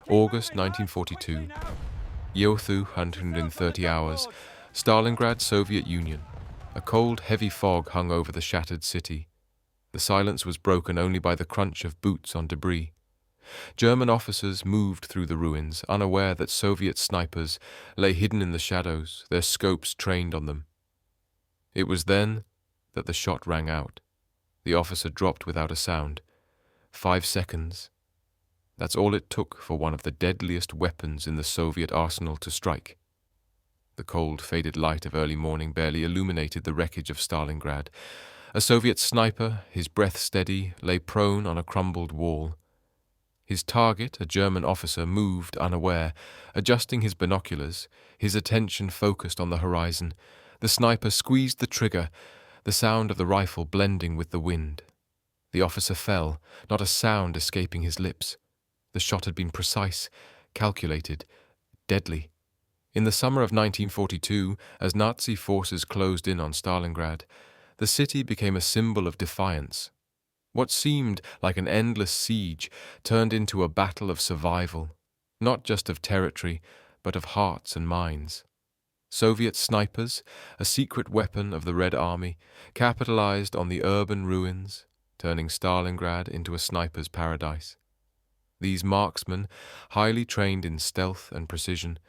August 1942. Yeothu, 130 hours. Stalingrad, Soviet Union. A cold, heavy fog hung over the shattered city. The silence was broken only by the crunch of boots on debris. German officers moved through the ruins, unaware that Soviet snipers lay hidden in the shadows, their scopes trained on them. It was then that the shot rang out. The officer dropped without a sound. 5 seconds. That's all it took for one of the deadliest weapons in the Soviet arsenal to strike. The cold, faded light of early morning barely illuminated the wreckage of Stalingrad. A Soviet sniper, his breath steady, lay prone on a crumbled wall. His target, a German officer, moved unaware, adjusting his binoculars, his attention focused on the horizon. The sniper squeezed the trigger, the sound of the rifle blending with the wind. The officer fell, not a sound escaping his lips. The shot had been precise, calculated, deadly. In the summer of 1942, as Nazi forces closed in on Stalingrad, the city became a symbol of defiance. What seemed like an endless siege turned into a battle of survival, not just of territory, but of hearts and minds. Soviet snipers, a secret weapon of the Red Army, capitalized on the urban ruins, turning Stalingrad into a sniper's paradise. These marksmen, highly trained in stealth and precision,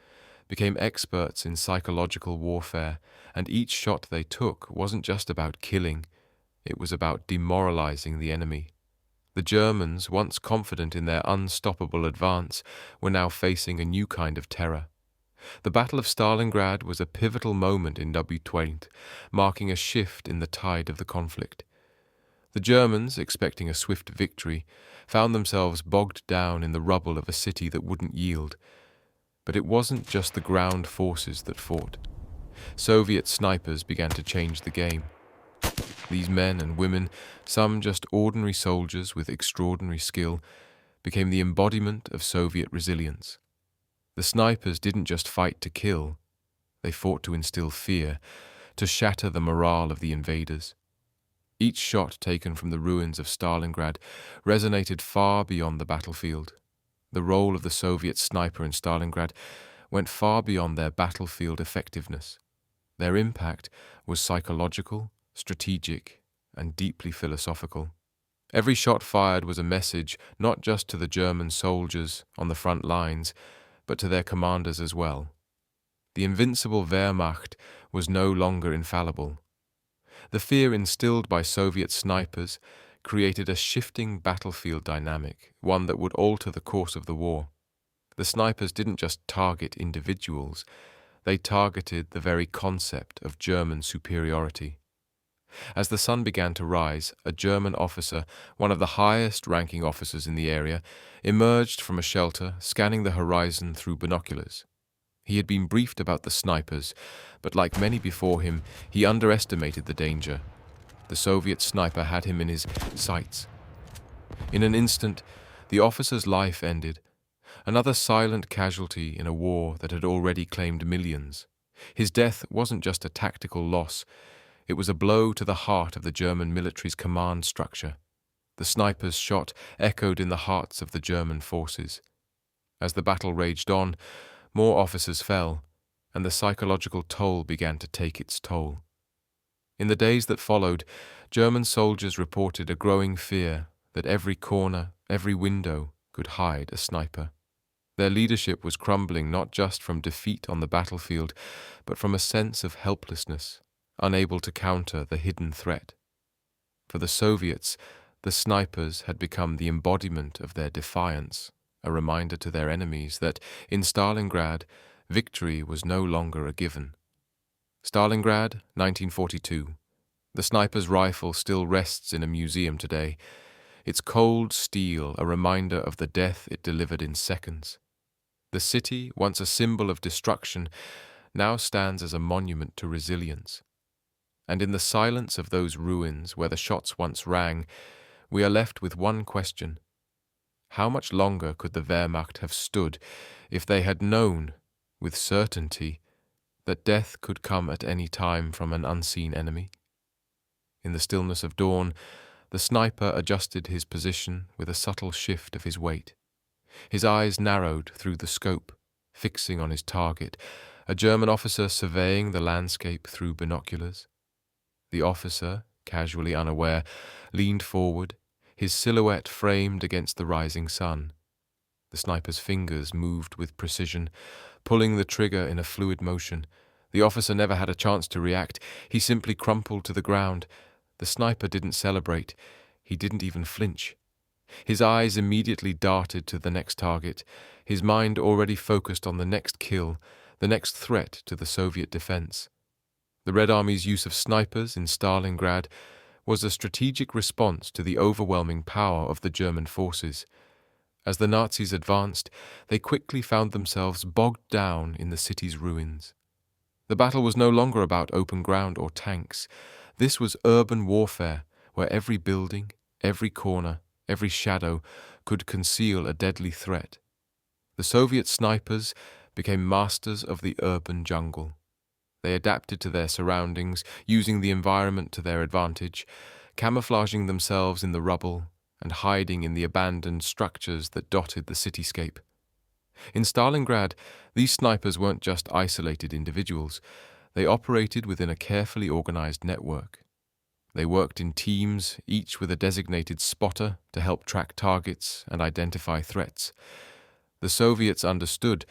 became experts in psychological warfare, and each shot they took wasn't just about killing, it was about demoralizing the enemy. The Germans, once confident in their unstoppable advance, were now facing a new kind of terror. The Battle of Stalingrad was a pivotal moment in WWII, marking a shift in the tide of the conflict. The Germans, expecting a swift victory, found themselves bogged down in the rubble of a city that wouldn't yield. But it wasn't just the ground forces that fought. Soviet snipers began to change the game. These men and women, some just ordinary soldiers with extraordinary skill, became the embodiment of Soviet resilience. The snipers didn't just fight to kill, they fought to instill fear, to shatter the morale of the invaders. Each shot taken from the ruins of Stalingrad resonated far beyond the battlefield. The role of the Soviet sniper in Stalingrad went far beyond their battlefield effectiveness. Their impact was psychological, strategic, and deeply philosophical. Every shot fired was a message not just to the German soldiers on the front lines, but to their commanders as well. The invincible Wehrmacht was no longer infallible. The fear instilled by Soviet snipers created a shifting battlefield dynamic, one that would alter the course of the war. The snipers didn't just target individuals, they targeted the very concept of German superiority. As the sun began to rise, a German officer, one of the highest-ranking officers in the area, emerged from a shelter, scanning the horizon through binoculars. He had been briefed about the snipers, but like many before him, he underestimated the danger. The Soviet sniper had him in his sights. In an instant, the officer's life ended, another silent casualty in a war that had already claimed millions. His death wasn't just a tactical loss, it was a blow to the heart of the German military's command structure. The sniper's shot echoed in the hearts of the German forces. As the battle raged on, more officers fell, and the psychological toll began to take its toll. In the days that followed, German soldiers reported a growing fear that every corner, every window could hide a sniper. Their leadership was crumbling not just from defeat on the battlefield, but from a sense of helplessness, unable to counter the hidden threat. For the Soviets, the snipers had become the embodiment of their defiance, a reminder to their enemies that in Stalingrad, victory was no longer a given. Stalingrad, 1942. The sniper's rifle still rests in a museum today, its cold steel a reminder of the death it delivered in seconds. The city, once a symbol of destruction, now stands as a monument to resilience. And in the silence of those ruins where the shots once rang, we are left with one question. How much longer could the Wehrmacht have stood if they had known, with certainty, that death could come at any time from an unseen enemy? In the stillness of dawn, the sniper adjusted his position with a subtle shift of his weight. His eyes narrowed through the scope, fixing on his target, a German officer surveying the landscape through binoculars. The officer, casually unaware, leaned forward, his silhouette framed against the rising sun. The sniper's fingers moved with precision, pulling the trigger in a fluid motion. The officer never had a chance to react. He simply crumpled to the ground. The sniper didn't celebrate. He didn't even flinch. His eyes immediately darted to the next target, his mind already focused on the next kill, the next threat to the Soviet defense. The Red Army's use of snipers in Stalingrad was a strategic response to the overwhelming power of the German forces. As the Nazis advanced, they quickly found themselves bogged down in the city's ruins. The battle was no longer about open ground or tanks. This was urban warfare, where every building, every corner, every shadow could conceal a deadly threat. The Soviet snipers became masters of the urban jungle. They adapted to their surroundings, using the environment to their advantage, camouflaging themselves in the rubble and hiding in the abandoned structures that dotted the cityscape. In Stalingrad, these snipers weren't just isolated individuals. They operated within a carefully organized network. They worked in teams, each with a designated spotter to help track targets and identify threats. The Soviets understood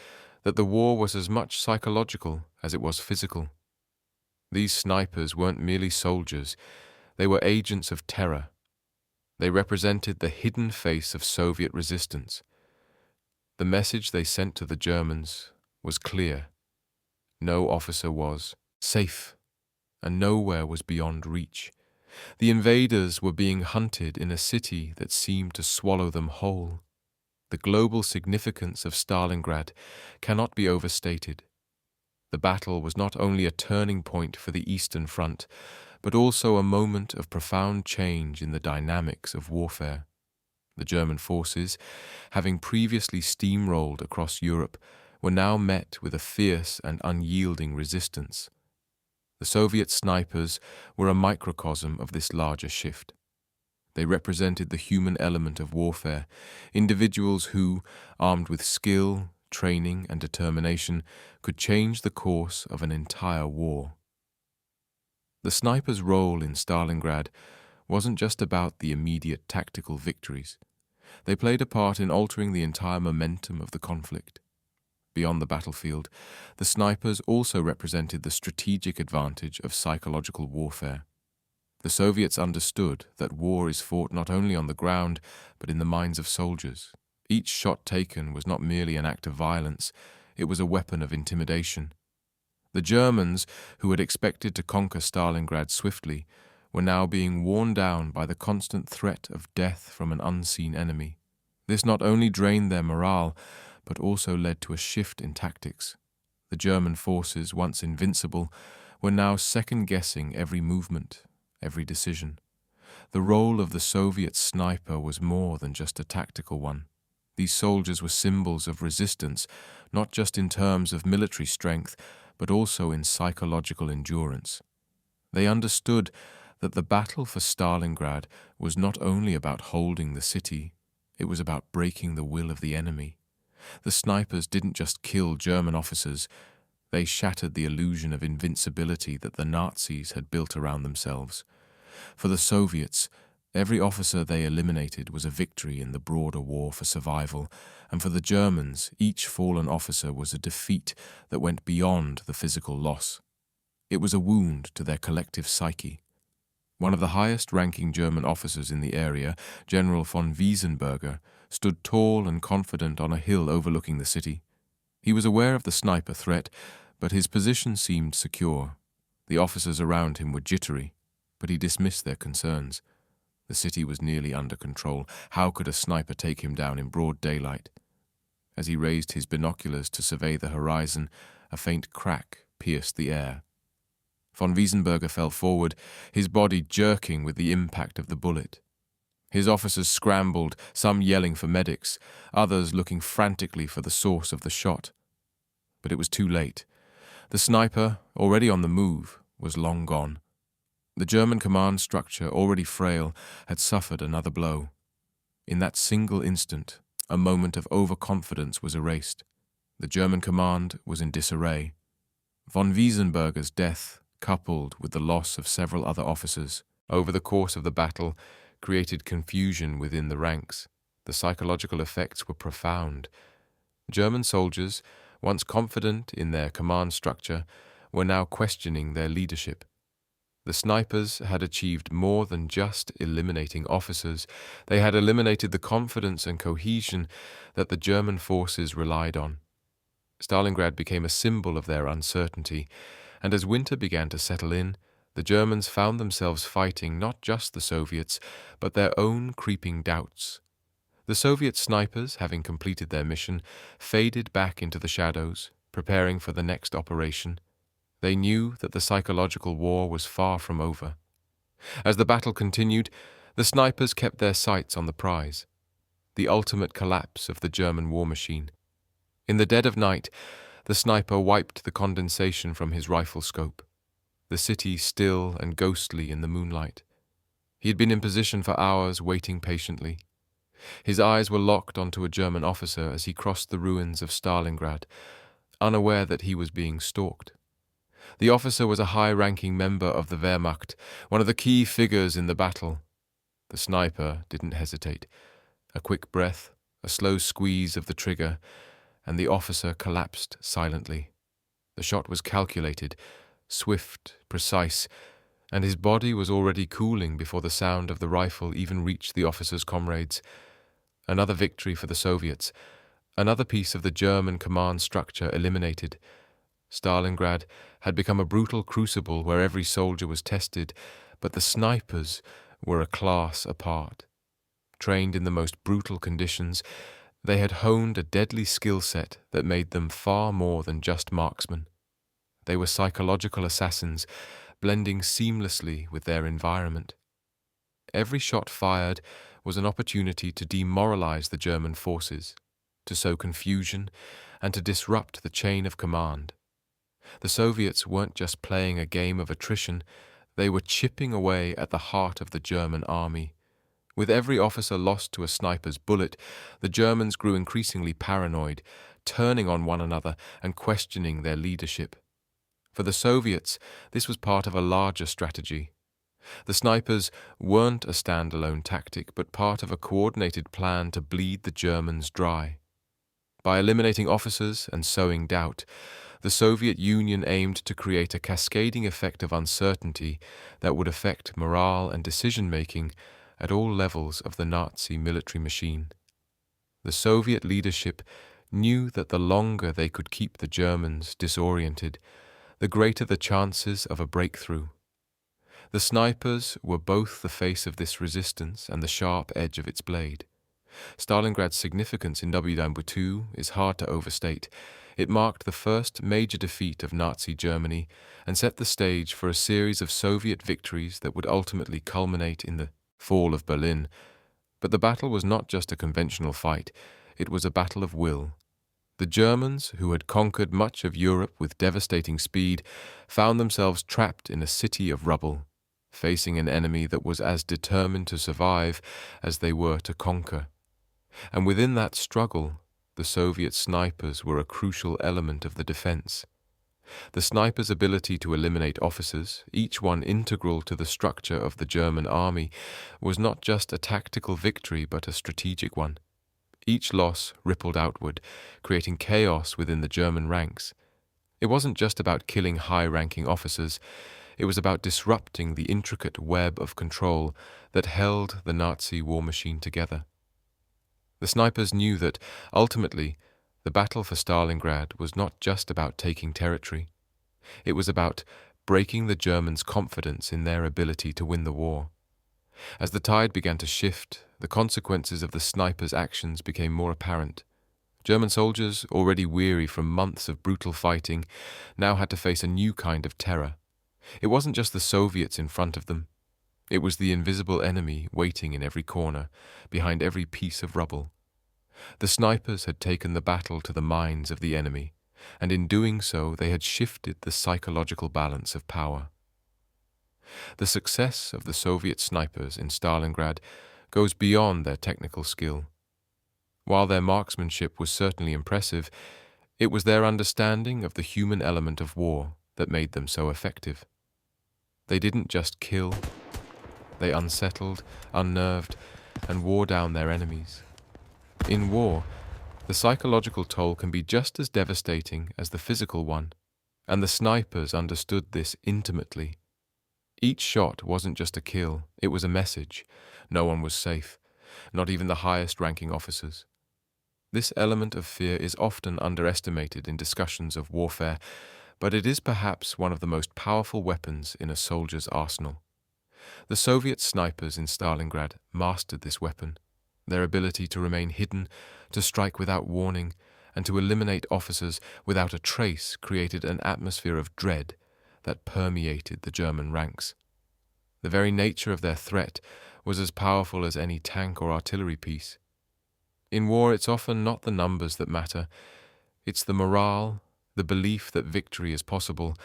that the war was as much psychological as it was physical. These snipers weren't merely soldiers, they were agents of terror. They represented the hidden face of Soviet resistance. The message they sent to the Germans was clear. No officer was safe, and nowhere was beyond reach. The invaders were being hunted in a city that seemed to swallow them whole. The global significance of Stalingrad cannot be overstated. The battle was not only a turning point for the Eastern Front, but also a moment of profound change in the dynamics of warfare. The German forces, having previously steamrolled across Europe, were now met with a fierce and unyielding resistance. The Soviet snipers were a microcosm of this larger shift. They represented the human element of warfare, individuals who, armed with skill, training, and determination, could change the course of an entire war. The snipers' role in Stalingrad wasn't just about the immediate tactical victories. They played a part in altering the entire momentum of the conflict. Beyond the battlefield, the snipers also represented the strategic advantage of psychological warfare. The Soviets understood that war is fought not only on the ground, but in the minds of soldiers. Each shot taken was not merely an act of violence, it was a weapon of intimidation. The Germans, who had expected to conquer Stalingrad swiftly, were now being worn down by the constant threat of death from an unseen enemy. This not only drained their morale, but also led to a shift in tactics. The German forces, once invincible, were now second-guessing every movement, every decision. The role of the Soviet sniper was more than just a tactical one. These soldiers were symbols of resistance, not just in terms of military strength, but also in psychological endurance. They understood that the battle for Stalingrad was not only about holding the city, it was about breaking the will of the enemy. The snipers didn't just kill German officers, they shattered the illusion of invincibility that the Nazis had built around themselves. For the Soviets, every officer they eliminated was a victory in the broader war for survival, and for the Germans, each fallen officer was a defeat that went beyond the physical loss. It was a wound to their collective psyche. One of the highest-ranking German officers in the area, General von Wiesenberger, stood tall and confident on a hill overlooking the city. He was aware of the sniper threat, but his position seemed secure. The officers around him were jittery, but he dismissed their concerns. The city was nearly under control. How could a sniper take him down in broad daylight? As he raised his binoculars to survey the horizon, a faint crack pierced the air. Von Wiesenberger fell forward, his body jerking with the impact of the bullet. His officers scrambled, some yelling for medics, others looking frantically for the source of the shot. But it was too late. The sniper, already on the move, was long gone. The German command structure, already frail, had suffered another blow. In that single instant, a moment of overconfidence was erased. The German command was in disarray. Von Wiesenberger's death, coupled with the loss of several other officers over the course of the battle, created confusion within the ranks. The psychological effects were profound. German soldiers, once confident in their command structure, were now questioning their leadership. The snipers had achieved more than just eliminating officers. They had eliminated the confidence and cohesion that the German forces relied on. Stalingrad became a symbol of their uncertainty, and as winter began to settle in, the Germans found themselves fighting not just the Soviets, but their own creeping doubts. The Soviet snipers, having completed their mission, faded back into the shadows, preparing for the next operation. They knew that the psychological war was far from over. As the battle continued, the snipers kept their sights on the prize, the ultimate collapse of the German war machine. In the dead of night, the sniper wiped the condensation from his rifle scope, the city still and ghostly in the moonlight. He had been in position for hours, waiting patiently. His eyes were locked onto a German officer as he crossed the ruins of Stalingrad, unaware that he was being stalked. The officer was a high-ranking member of the Wehrmacht, one of the key figures in the battle. The sniper didn't hesitate. A quick breath, a slow squeeze of the trigger, and the officer collapsed silently. The shot was calculated, swift, precise, and his body was already cooling before the sound of the rifle even reached the officer's comrades. Another victory for the Soviets, another piece of the German command structure eliminated. Stalingrad had become a brutal crucible where every soldier was tested, but the snipers were a class apart. Trained in the most brutal conditions, they had honed a deadly skill set that made them far more than just marksmen. They were psychological assassins, blending seamlessly with their environment. Every shot fired was an opportunity to demoralize the German forces, to sow confusion, and to disrupt the chain of command. The Soviets weren't just playing a game of attrition, they were chipping away at the heart of the German army. With every officer lost to a sniper's bullet, the Germans grew increasingly paranoid, turning on one another and questioning their leadership. For the Soviets, this was part of a larger strategy. The snipers weren't a standalone tactic, but part of a coordinated plan to bleed the Germans dry. By eliminating officers and sowing doubt, the Soviet Union aimed to create a cascading effect of uncertainty that would affect morale and decision-making at all levels of the Nazi military machine. The Soviet leadership knew that the longer they could keep the Germans disoriented, the greater the chances of a breakthrough. The snipers were both the face of this resistance and the sharp edge of its blade. Stalingrad's significance in WWII is hard to overstate. It marked the first major defeat of Nazi Germany and set the stage for a series of Soviet victories that would ultimately culminate in the fall of Berlin. But the battle was not just a conventional fight, it was a battle of will. The Germans, who had conquered much of Europe with devastating speed, found themselves trapped in a city of rubble, facing an enemy that was as determined to survive as they were to conquer. And within that struggle, the Soviet snipers were a crucial element of the defense. The snipers' ability to eliminate officers, each one integral to the structure of the German army, was not just a tactical victory but a strategic one. Each loss rippled outward, creating chaos within the German ranks. It wasn't just about killing high-ranking officers, it was about disrupting the intricate web of control that held the Nazi war machine together. The snipers knew that, ultimately, the battle for Stalingrad was not just about taking territory. It was about breaking the Germans' confidence in their ability to win the war. As the tide began to shift, the consequences of the snipers' actions became more apparent. German soldiers, already weary from months of brutal fighting, now had to face a new kind of terror. It wasn't just the Soviets in front of them. It was the invisible enemy waiting in every corner, behind every piece of rubble. The snipers had taken the battle to the minds of the enemy, and in doing so they had shifted the psychological balance of power. The success of the Soviet snipers in Stalingrad goes beyond their technical skill. While their marksmanship was certainly impressive, it was their understanding of the human element of war that made them so effective. They didn't just kill, they unsettled, unnerved, and wore down their enemies. In war, the psychological toll can be just as devastating as the physical one, and the snipers understood this intimately. Each shot wasn't just a kill, it was a message. No one was safe, not even the highest-ranking officers. This element of fear is often underestimated in discussions of warfare, but it is perhaps one of the most powerful weapons in a soldier's arsenal. The Soviet snipers in Stalingrad mastered this weapon. Their ability to remain hidden, to strike without warning, and to eliminate officers without a trace created an atmosphere of dread that permeated the German ranks. The very nature of their threat was as powerful as any tank or artillery piece. In war, it's often not the numbers that matter. It's the morale, the belief that victory is possible,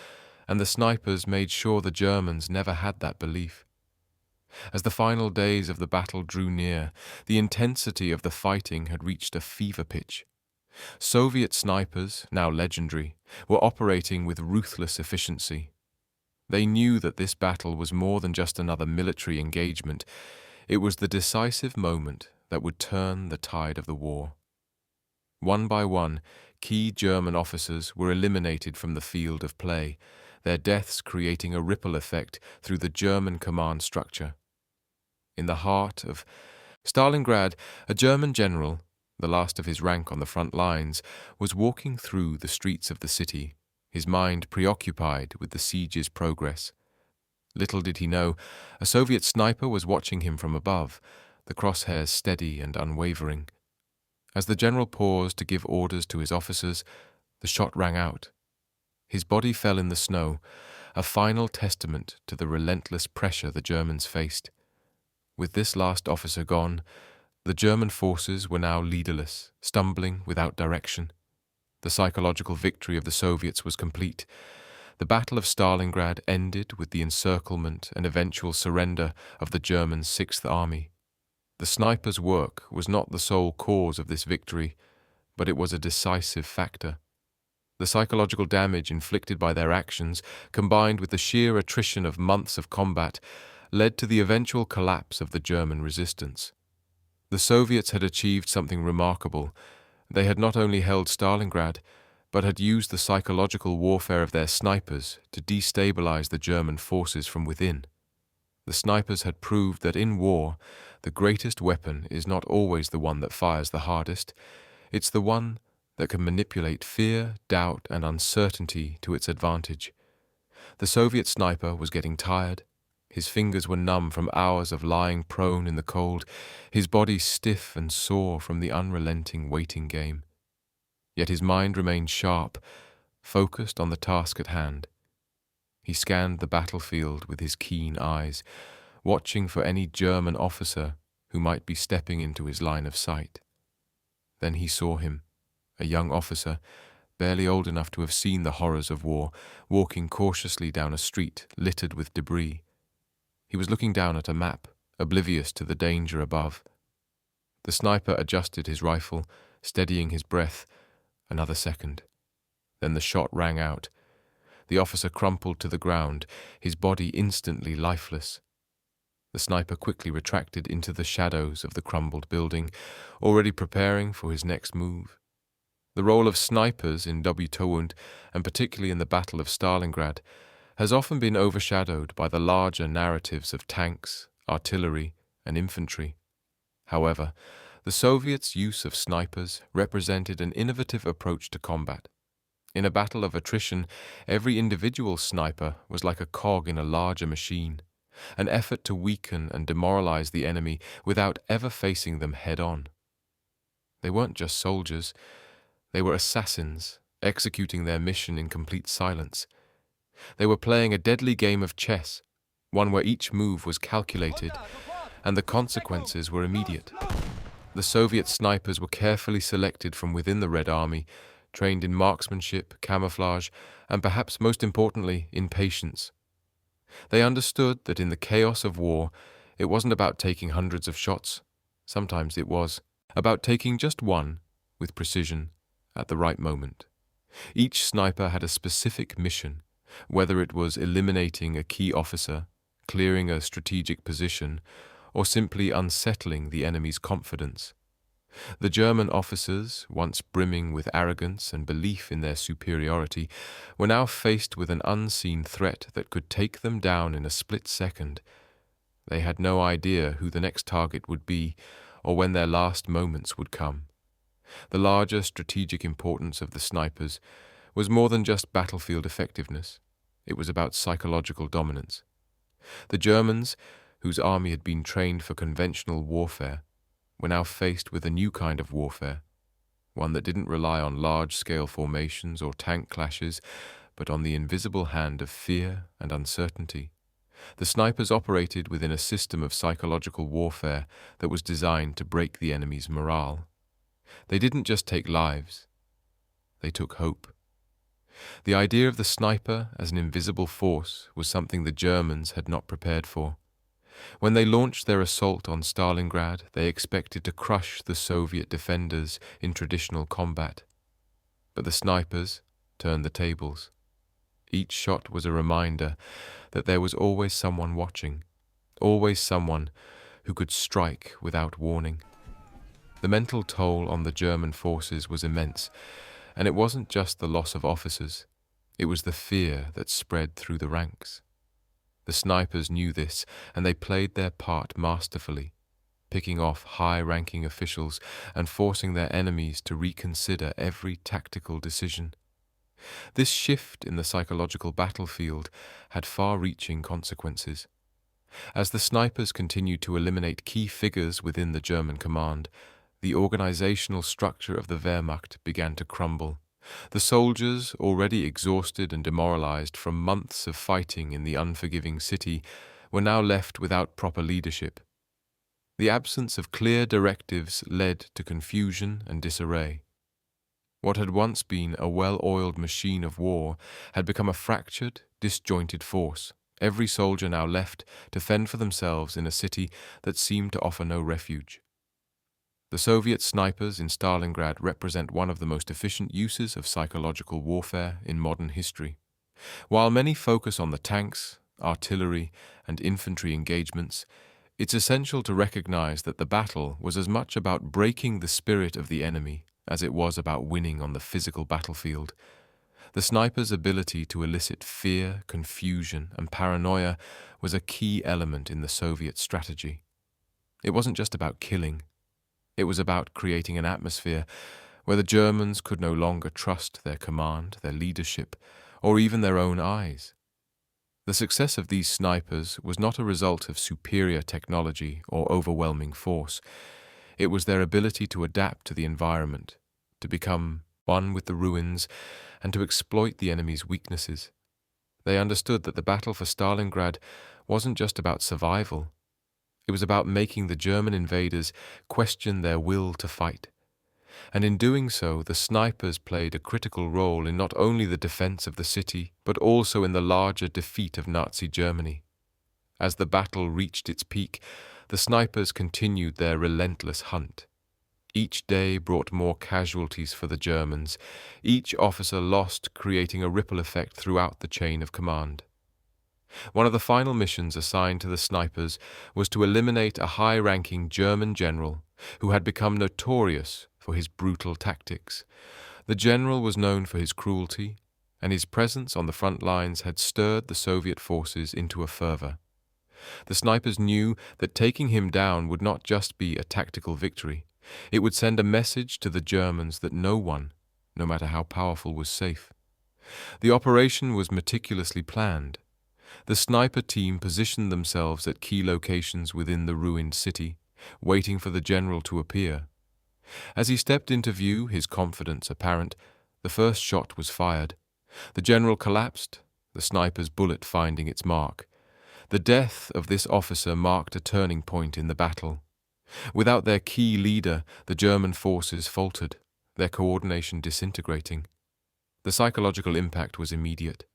and the snipers made sure the Germans never had that belief. As the final days of the battle drew near, the intensity of the fighting had reached a fever pitch. Soviet snipers, now legendary, were operating with ruthless efficiency. They knew that this battle was more than just another military engagement. It was the decisive moment that would turn the tide of the war. One by one, key German officers were eliminated from the field of play, their deaths creating a ripple effect through the German command structure. In the heart of Stalingrad, a German general, the last of his rank on the front lines, was walking through the streets of the city, his mind preoccupied with the siege's progress. Little did he know, a Soviet sniper was watching him from above, the crosshairs steady and unwavering. As the general paused to give orders to his officers, the shot rang out. His body fell in the snow, a final testament to the relentless pressure the Germans faced. With this last officer gone, the German forces were now leaderless, stumbling without direction. The psychological victory of the Soviets was complete. The Battle of Stalingrad ended with the encirclement and eventual surrender of the German Sixth Army. The snipers' work was not the sole cause of this victory, but it was a decisive factor. The psychological damage inflicted by their actions, combined with the sheer attrition of months of combat, led to the eventual collapse of the German resistance. The Soviets had achieved something remarkable. They had not only held Stalingrad, but had used the psychological warfare of their snipers to destabilize the German forces from within. The snipers had proved that in war, the greatest weapon is not always the one that fires the hardest. It's the one that can manipulate fear, doubt, and uncertainty to its advantage. The Soviet sniper was getting tired. His fingers were numb from hours of lying prone in the cold, his body stiff and sore from the unrelenting waiting game. Yet his mind remained sharp, focused on the task at hand. He scanned the battlefield with his keen eyes, watching for any German officer who might be stepping into his line of sight. Then he saw him, a young officer, barely old enough to have seen the horrors of war, walking cautiously down a street littered with debris. He was looking down at a map, oblivious to the danger above. The sniper adjusted his rifle, steadying his breath. Another second. Then the shot rang out. The officer crumpled to the ground, his body instantly lifeless. The sniper quickly retracted into the shadows of the crumbled building, already preparing for his next move. The role of snipers in WWII, and particularly in the Battle of Stalingrad, has often been overshadowed by the larger narratives of tanks, artillery, and infantry. However, the Soviets' use of snipers represented an innovative approach to combat. In a battle of attrition, every individual sniper was like a cog in a larger machine, an effort to weaken and demoralize the enemy without ever facing them head-on. They weren't just soldiers, they were assassins, executing their mission in complete silence. They were playing a deadly game of chess, one where each move was calculated, and the consequences were immediate. The Soviet snipers were carefully selected from within the Red Army, trained in marksmanship, camouflage, and perhaps most importantly, in patience. They understood that in the chaos of war, it wasn't about taking hundreds of shots. Sometimes it was. about taking just one, with precision, at the right moment. Each sniper had a specific mission, whether it was eliminating a key officer, clearing a strategic position, or simply unsettling the enemy's confidence. The German officers, once brimming with arrogance and belief in their superiority, were now faced with an unseen threat that could take them down in a split second. They had no idea who the next target would be or when their last moments would come. The larger strategic importance of the snipers was more than just battlefield effectiveness. It was about psychological dominance. The Germans, whose army had been trained for conventional warfare, were now faced with a new kind of warfare, one that didn't rely on large-scale formations or tank clashes, but on the invisible hand of fear and uncertainty. The snipers operated within a system of psychological warfare that was designed to break the enemy's morale. They didn't just take lives, they took hope. The idea of the sniper as an invisible force was something the Germans had not prepared for. When they launched their assault on Stalingrad, they expected to crush the Soviet defenders in traditional combat. But the snipers turned the tables. Each shot was a reminder that there was always someone watching, always someone who could strike without warning. The mental toll on the German forces was immense, and it wasn't just the loss of officers, it was the fear that spread through the ranks. The snipers knew this, and they played their part masterfully, picking off high-ranking officials and forcing their enemies to reconsider every tactical decision. This shift in the psychological battlefield had far-reaching consequences. As the snipers continued to eliminate key figures within the German command, the organizational structure of the Wehrmacht began to crumble. The soldiers, already exhausted and demoralized from months of fighting in the unforgiving city, were now left without proper leadership. The absence of clear directives led to confusion and disarray. What had once been a well-oiled machine of war had become a fractured, disjointed force, every soldier now left to fend for themselves in a city that seemed to offer no refuge. The Soviet snipers in Stalingrad represent one of the most efficient uses of psychological warfare in modern history. While many focus on the tanks, artillery, and infantry engagements, it's essential to recognize that the battle was as much about breaking the spirit of the enemy as it was about winning on the physical battlefield. The snipers' ability to elicit fear, confusion, and paranoia was a key element in the Soviet strategy. It wasn't just about killing. It was about creating an atmosphere where the Germans could no longer trust their command, their leadership, or even their own eyes. The success of these snipers was not a result of superior technology or overwhelming force. It was their ability to adapt to the environment, to become one with the ruins, and to exploit the enemy's weaknesses. They understood that the battle for Stalingrad wasn't just about survival. It was about making the German invaders question their will to fight. And in doing so, the snipers played a critical role in not only the defense of the city, but also in the larger defeat of Nazi Germany. As the battle reached its peak, the snipers continued their relentless hunt. Each day brought more casualties for the Germans, each officer lost, creating a ripple effect throughout the chain of command. One of the final missions assigned to the snipers was to eliminate a high-ranking German general who had become notorious for his brutal tactics. The general was known for his cruelty, and his presence on the front lines had stirred the Soviet forces into a fervor. The snipers knew that taking him down would not just be a tactical victory. It would send a message to the Germans that no one, no matter how powerful, was safe. The operation was meticulously planned. The sniper team positioned themselves at key locations within the ruined city, waiting for the general to appear. As he stepped into view, his confidence apparent, the first shot was fired. The general collapsed, the sniper's bullet finding its mark. The death of this officer marked a turning point in the battle. Without their key leader, the German forces faltered, their coordination disintegrating. The psychological impact was immediate.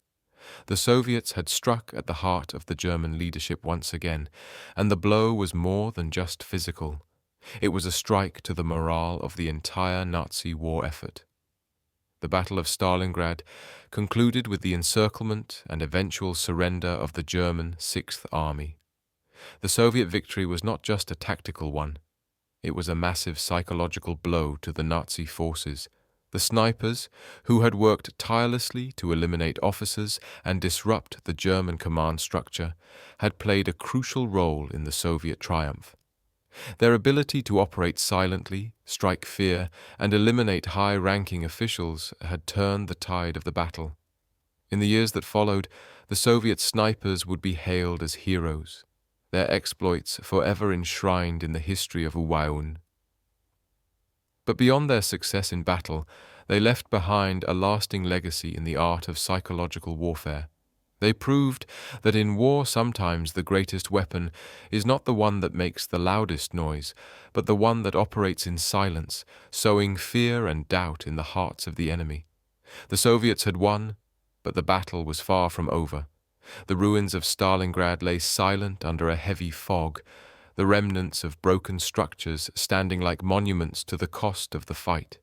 The Soviets had struck at the heart of the German leadership once again, and the blow was more than just physical. It was a strike to the morale of the entire Nazi war effort. The Battle of Stalingrad concluded with the encirclement and eventual surrender of the German Sixth Army. The Soviet victory was not just a tactical one. It was a massive psychological blow to the Nazi forces. The snipers, who had worked tirelessly to eliminate officers and disrupt the German command structure, had played a crucial role in the Soviet triumph. Their ability to operate silently, strike fear, and eliminate high-ranking officials had turned the tide of the battle. In the years that followed, the Soviet snipers would be hailed as heroes, their exploits forever enshrined in the history of WWII. But beyond their success in battle, they left behind a lasting legacy in the art of psychological warfare. They proved that in war sometimes the greatest weapon is not the one that makes the loudest noise, but the one that operates in silence, sowing fear and doubt in the hearts of the enemy. The Soviets had won, but the battle was far from over. The ruins of Stalingrad lay silent under a heavy fog, the remnants of broken structures standing like monuments to the cost of the fight.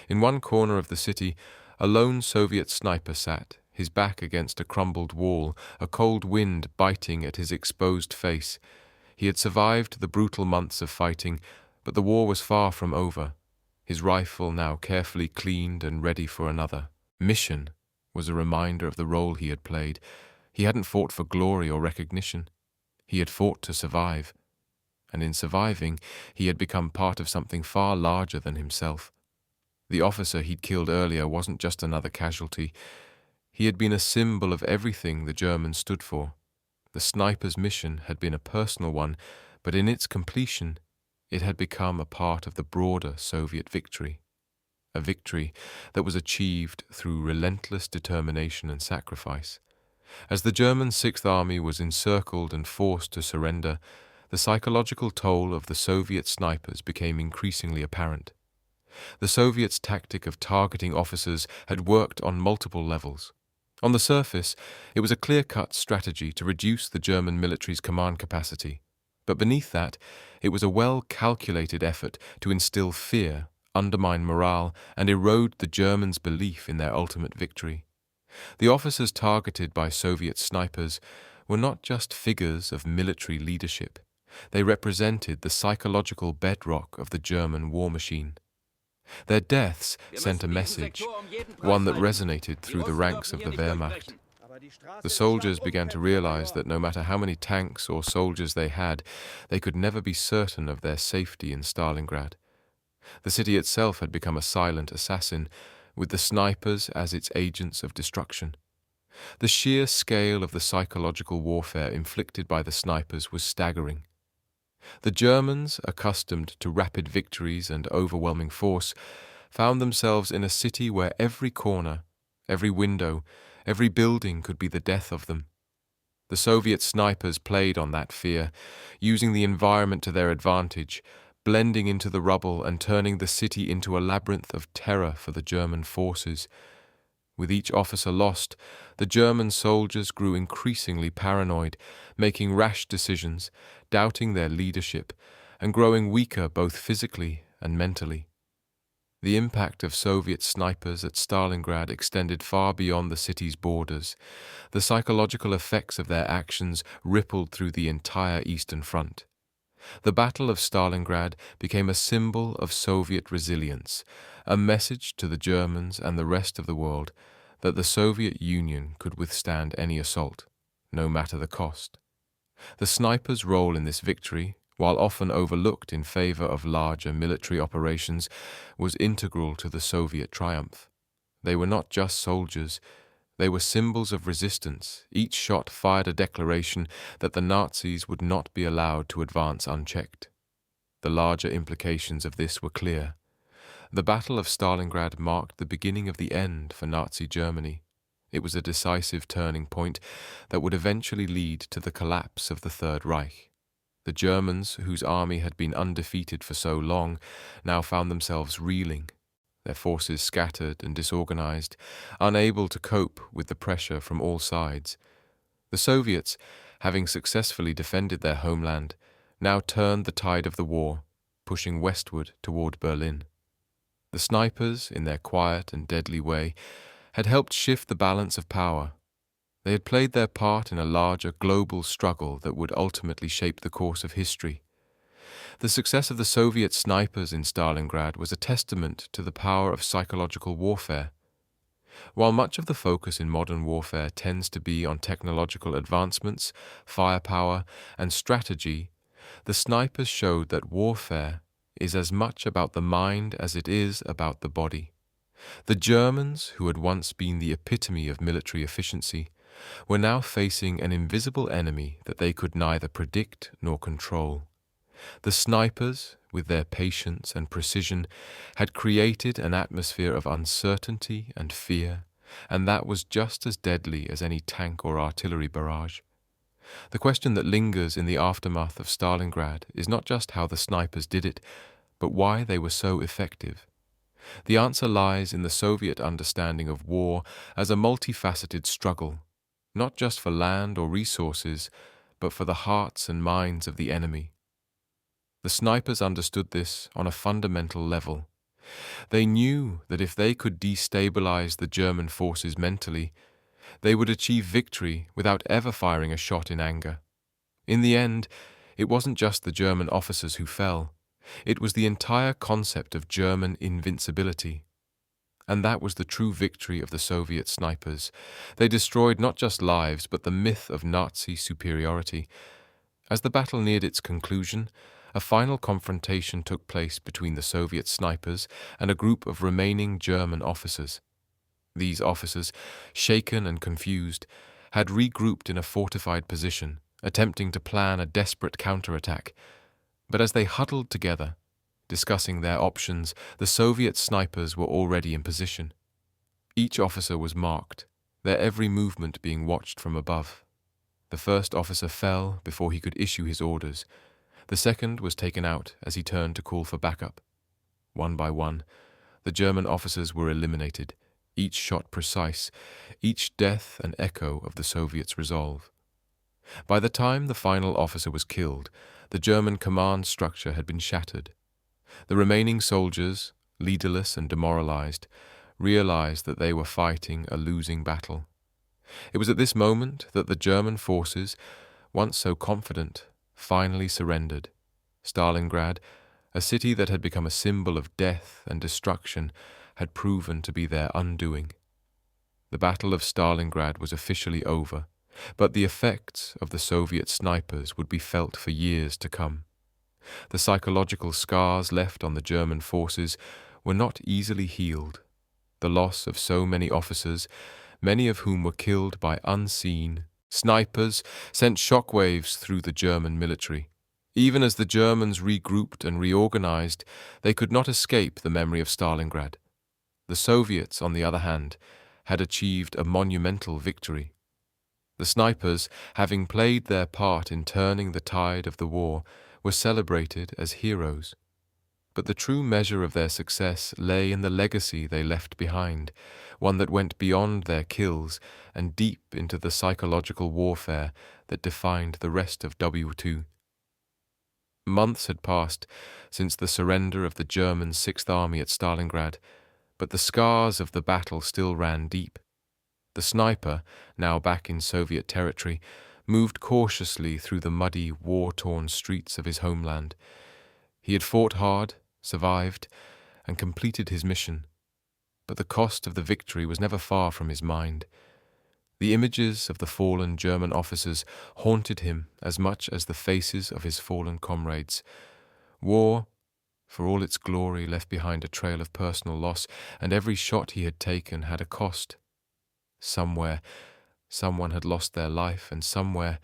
In one corner of the city, a lone Soviet sniper sat, his back against a crumbled wall, a cold wind biting at his exposed face. He had survived the brutal months of fighting, but the war was far from over. His rifle now carefully cleaned and ready for another. Mission was a reminder of the role he had played. He hadn't fought for glory or recognition. He had fought to survive. And in surviving, he had become part of something far larger than himself. The officer he'd killed earlier wasn't just another casualty. He had been a symbol of everything the Germans stood for. The sniper's mission had been a personal one, but in its completion, it had become a part of the broader Soviet victory. A victory that was achieved through relentless determination and sacrifice. As the German Sixth Army was encircled and forced to surrender, the psychological toll of the Soviet snipers became increasingly apparent. The Soviets' tactic of targeting officers had worked on multiple levels. On the surface, it was a clear-cut strategy to reduce the German military's command capacity. But beneath that, it was a well-calculated effort to instill fear, undermine morale, and erode the Germans' belief in their ultimate victory. The officers targeted by Soviet snipers were not just figures of military leadership. They represented the psychological bedrock of the German war machine. Their deaths sent a message, one that resonated through the ranks of the Wehrmacht. The soldiers began to realize that no matter how many tanks or soldiers they had, they could never be certain of their safety in Stalingrad. The city itself had become a silent assassin, with the snipers as its agents of destruction. The sheer scale of the psychological warfare inflicted by the snipers was staggering. The Germans, accustomed to rapid victories and overwhelming force, found themselves in a city where every corner, every window, every building could be the death of them. The Soviet snipers played on that fear, using the environment to their advantage, blending into the rubble and turning the city into a labyrinth of terror for the German forces. With each officer lost, the German soldiers grew increasingly paranoid, making rash decisions, doubting their leadership, and growing weaker both physically and mentally. The impact of Soviet snipers at Stalingrad extended far beyond the city's borders. The psychological effects of their actions rippled through the entire Eastern Front. The Battle of Stalingrad became a symbol of Soviet resilience, a message to the Germans and the rest of the world that the Soviet Union could withstand any assault, no matter the cost. The snipers' role in this victory, while often overlooked in favor of larger military operations, was integral to the Soviet triumph. They were not just soldiers, they were symbols of resistance. Each shot fired a declaration that the Nazis would not be allowed to advance unchecked. The larger implications of this were clear. The Battle of Stalingrad marked the beginning of the end for Nazi Germany. It was a decisive turning point that would eventually lead to the collapse of the Third Reich. The Germans, whose army had been undefeated for so long, now found themselves reeling, their forces scattered and disorganized, unable to cope with the pressure from all sides. The Soviets, having successfully defended their homeland, now turned the tide of the war. pushing westward toward Berlin. The snipers, in their quiet and deadly way, had helped shift the balance of power. They had played their part in a larger global struggle that would ultimately shape the course of history. The success of the Soviet snipers in Stalingrad was a testament to the power of psychological warfare. While much of the focus in modern warfare tends to be on technological advancements, firepower, and strategy, the snipers showed that warfare is as much about the mind as it is about the body. The Germans, who had once been the epitome of military efficiency, were now facing an invisible enemy that they could neither predict nor control. The snipers, with their patience and precision, had created an atmosphere of uncertainty and fear, and that was just as deadly as any tank or artillery barrage. The question that lingers in the aftermath of Stalingrad is not just how the snipers did it, but why they were so effective. The answer lies in the Soviet understanding of war as a multifaceted struggle, not just for land or resources, but for the hearts and minds of the enemy. The snipers understood this on a fundamental level. They knew that if they could destabilize the German forces mentally, they would achieve victory without ever firing a shot in anger. In the end, it wasn't just the German officers who fell. It was the entire concept of German invincibility. And that was the true victory of the Soviet snipers. They destroyed not just lives, but the myth of Nazi superiority. As the battle neared its conclusion, a final confrontation took place between the Soviet snipers and a group of remaining German officers. These officers, shaken and confused, had regrouped in a fortified position, attempting to plan a desperate counterattack. But as they huddled together, discussing their options, the Soviet snipers were already in position. Each officer was marked, their every movement being watched from above. The first officer fell before he could issue his orders. The second was taken out as he turned to call for backup. One by one, the German officers were eliminated, each shot precise, each death an echo of the Soviets' resolve. By the time the final officer was killed, the German command structure had been shattered. The remaining soldiers, leaderless and demoralized, realized that they were fighting a losing battle. It was at this moment that the German forces, once so confident, finally surrendered. Stalingrad, a city that had become a symbol of death and destruction, had proven to be their undoing. The Battle of Stalingrad was officially over, but the effects of the Soviet snipers would be felt for years to come. The psychological scars left on the German forces were not easily healed. The loss of so many officers, many of whom were killed by unseen snipers, sent shockwaves through the German military. Even as the Germans regrouped and reorganized, they could not escape the memory of Stalingrad. The Soviets, on the other hand, had achieved a monumental victory. The snipers, having played their part in turning the tide of the war, were celebrated as heroes. But the true measure of their success lay in the legacy they left behind, one that went beyond their kills and deep into the psychological warfare that defined the rest of WWII. Months had passed since the surrender of the German Sixth Army at Stalingrad, but the scars of the battle still ran deep. The sniper, now back in Soviet territory, moved cautiously through the muddy, war-torn streets of his homeland. He had fought hard, survived, and completed his mission. But the cost of the victory was never far from his mind. The images of the fallen German officers haunted him as much as the faces of his fallen comrades. War, for all its glory, left behind a trail of personal loss, and every shot he had taken had a cost. Somewhere, someone had lost their life, and somewhere,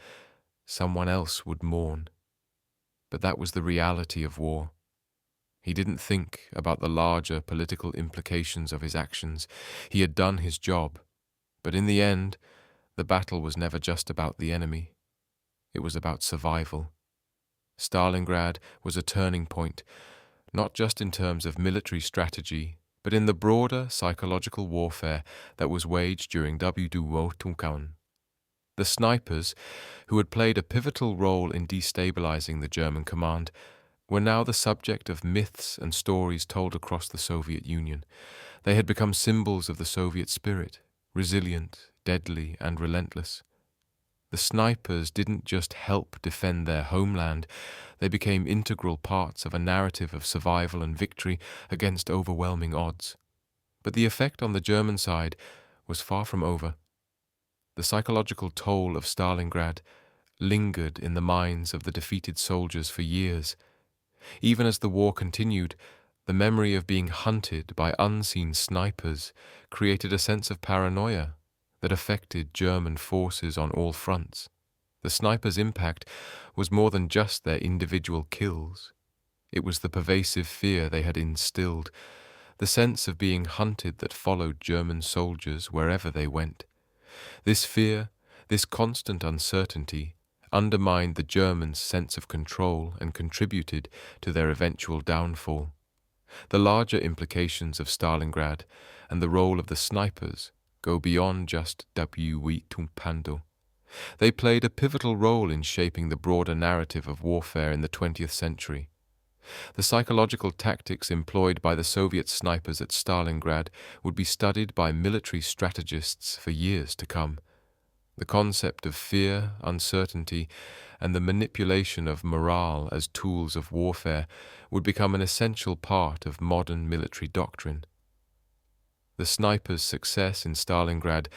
someone else would mourn. But that was the reality of war. He didn't think about the larger political implications of his actions. He had done his job. But in the end, the battle was never just about the enemy. It was about survival. Stalingrad was a turning point, not just in terms of military strategy, but in the broader psychological warfare that was waged during WWII. The snipers, who had played a pivotal role in destabilizing the German command, were now the subject of myths and stories told across the Soviet Union. They had become symbols of the Soviet spirit, resilient, deadly, and relentless. The snipers didn't just help defend their homeland, they became integral parts of a narrative of survival and victory against overwhelming odds. But the effect on the German side was far from over. The psychological toll of Stalingrad lingered in the minds of the defeated soldiers for years. Even as the war continued, the memory of being hunted by unseen snipers created a sense of paranoia that affected German forces on all fronts. The snipers' impact was more than just their individual kills. It was the pervasive fear they had instilled, the sense of being hunted that followed German soldiers wherever they went. This fear, this constant uncertainty, undermined the Germans' sense of control and contributed to their eventual downfall. The larger implications of Stalingrad and the role of the snipers go beyond just WWII. They played a pivotal role in shaping the broader narrative of warfare in the 20th century. The psychological tactics employed by the Soviet snipers at Stalingrad would be studied by military strategists for years to come. The concept of fear, uncertainty, and the manipulation of morale as tools of warfare would become an essential part of modern military doctrine. The snipers' success in Stalingrad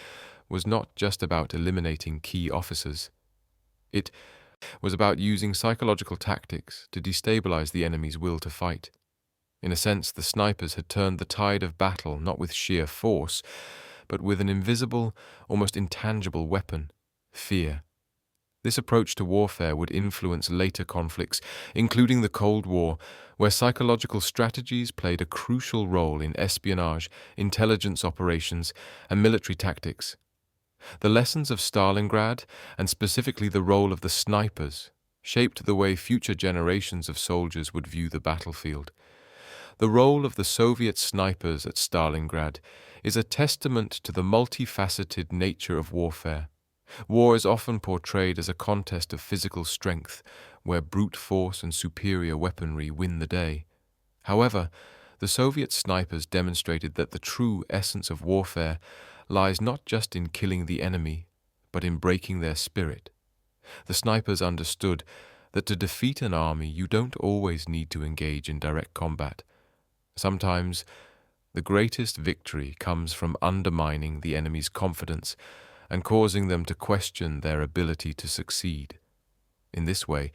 was not just about eliminating key officers. It was about using psychological tactics to destabilize the enemy's will to fight. In a sense, the snipers had turned the tide of battle not with sheer force, but with an invisible, almost intangible weapon: fear. This approach to warfare would influence later conflicts, including the Cold War, where psychological strategies played a crucial role in espionage, intelligence operations, and military tactics. The lessons of Stalingrad, and specifically the role of the snipers, shaped the way future generations of soldiers would view the battlefield. The role of the Soviet snipers at Stalingrad is a testament to the multifaceted nature of warfare. War is often portrayed as a contest of physical strength, where brute force and superior weaponry win the day. However, the Soviet snipers demonstrated that the true essence of warfare lies not just in killing the enemy, but in breaking their spirit. The snipers understood that to defeat an army, you don't always need to engage in direct combat. Sometimes, the greatest victory comes from undermining the enemy's confidence and causing them to question their ability to succeed. In this way,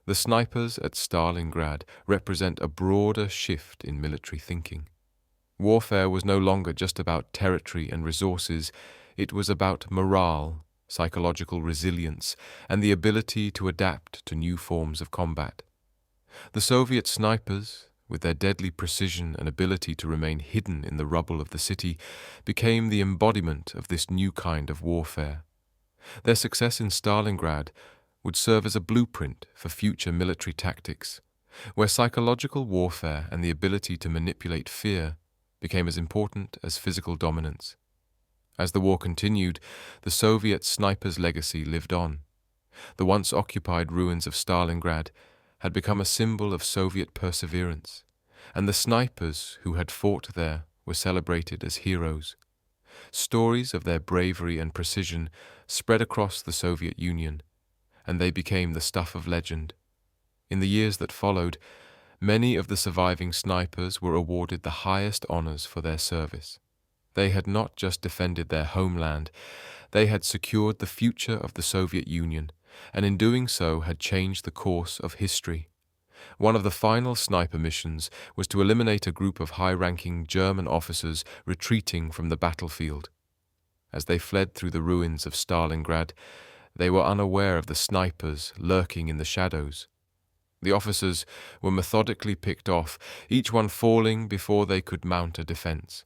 the snipers at Stalingrad represent a broader shift in military thinking. Warfare was no longer just about territory and resources, it was about morale, psychological resilience, and the ability to adapt to new forms of combat. The Soviet snipers, with their deadly precision and ability to remain hidden in the rubble of the city, became the embodiment of this new kind of warfare. Their success in Stalingrad would serve as a blueprint for future military tactics, where psychological warfare and the ability to manipulate fear became as important as physical dominance. As the war continued, the Soviet snipers' legacy lived on. The once occupied ruins of Stalingrad had become a symbol of Soviet perseverance, and the snipers who had fought there were celebrated as heroes. Stories of their bravery and precision spread across the Soviet Union, and they became the stuff of legend. In the years that followed, many of the surviving snipers were awarded the highest honors for their service. They had not just defended their homeland, they had secured the future of the Soviet Union, and in doing so had changed the course of history. One of the final sniper missions was to eliminate a group of high-ranking German officers retreating from the battlefield. As they fled through the ruins of Stalingrad, they were unaware of the snipers lurking in the shadows. The officers were methodically picked off, each one falling before they could mount a defense.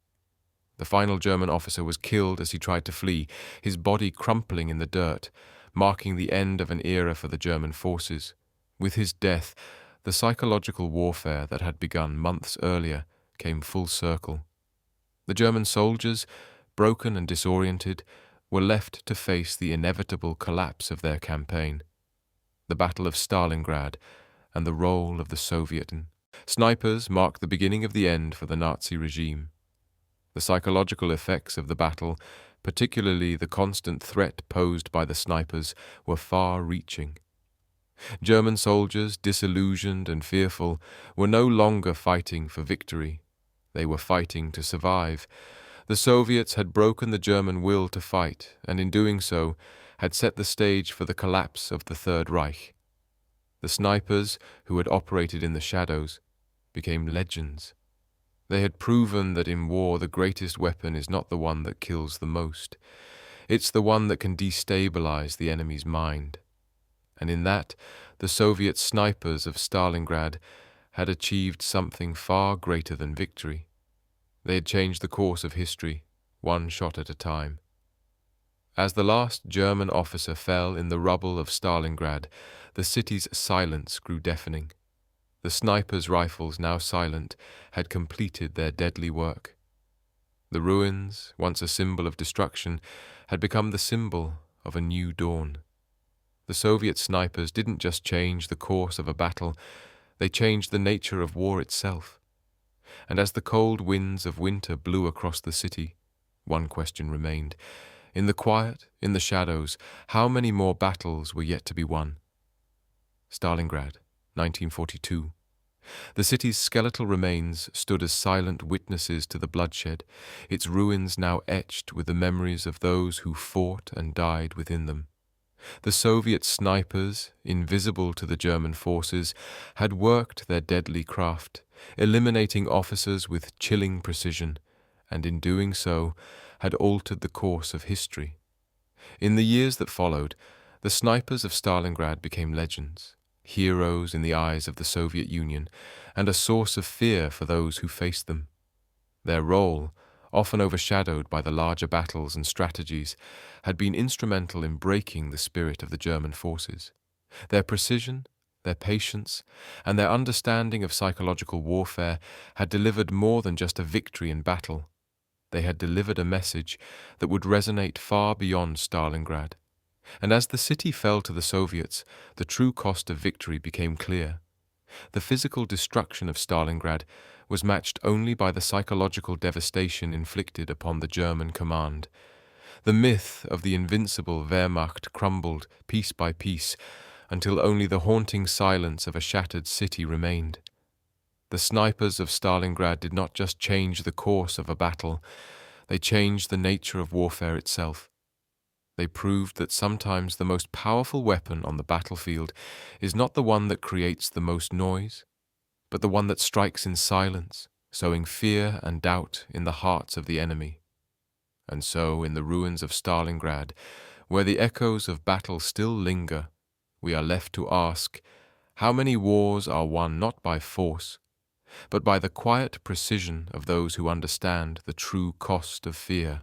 The final German officer was killed as he tried to flee, his body crumpling in the dirt, marking the end of an era for the German forces. With his death, the psychological warfare that had begun months earlier came full circle. The German soldiers, broken and disoriented, were left to face the inevitable collapse of their campaign. The Battle of Stalingrad, and the role of the Soviet. Snipers marked the beginning of the end for the Nazi regime. The psychological effects of the battle, particularly the constant threat posed by the snipers, were far-reaching. German soldiers, disillusioned and fearful, were no longer fighting for victory. They were fighting to survive. The Soviets had broken the German will to fight, and in doing so, had set the stage for the collapse of the Third Reich. The snipers, who had operated in the shadows, became legends. They had proven that in war the greatest weapon is not the one that kills the most. It's the one that can destabilize the enemy's mind. And in that, the Soviet snipers of Stalingrad had achieved something far greater than victory. They had changed the course of history, one shot at a time. As the last German officer fell in the rubble of Stalingrad, the city's silence grew deafening. The snipers' rifles, now silent, had completed their deadly work. The ruins, once a symbol of destruction, had become the symbol of a new dawn. The Soviet snipers didn't just change the course of a battle, they changed the nature of war itself. And as the cold winds of winter blew across the city, one question remained. In the quiet, in the shadows, how many more battles were yet to be won? Stalingrad, 1942. The city's skeletal remains stood as silent witnesses to the bloodshed, its ruins now etched with the memories of those who fought and died within them. The Soviet snipers, invisible to the German forces, had worked their deadly craft, eliminating officers with chilling precision, and in doing so, had altered the course of history. In the years that followed, the snipers of Stalingrad became legends, heroes in the eyes of the Soviet Union, and a source of fear for those who faced them. Their role, often overshadowed by the larger battles and strategies, had been instrumental in breaking the spirit of the German forces. Their precision, their patience, and their understanding of psychological warfare had delivered more than just a victory in battle. They had delivered a message that would resonate far beyond Stalingrad. And as the city fell to the Soviets, the true cost of victory became clear. The physical destruction of Stalingrad was matched only by the psychological devastation inflicted upon the German command. The myth of the invincible Wehrmacht crumbled piece by piece until only the haunting silence of a shattered city remained. The snipers of Stalingrad did not just change the course of a battle, they changed the nature of warfare itself. They proved that sometimes the most powerful weapon on the battlefield is not the one that creates the most noise, but the one that strikes in silence, sowing fear and doubt in the hearts of the enemy. And so, in the ruins of Stalingrad, where the echoes of battle still linger, we are left to ask, how many wars are won not by force, but by the quiet precision of those who understand the true cost of fear?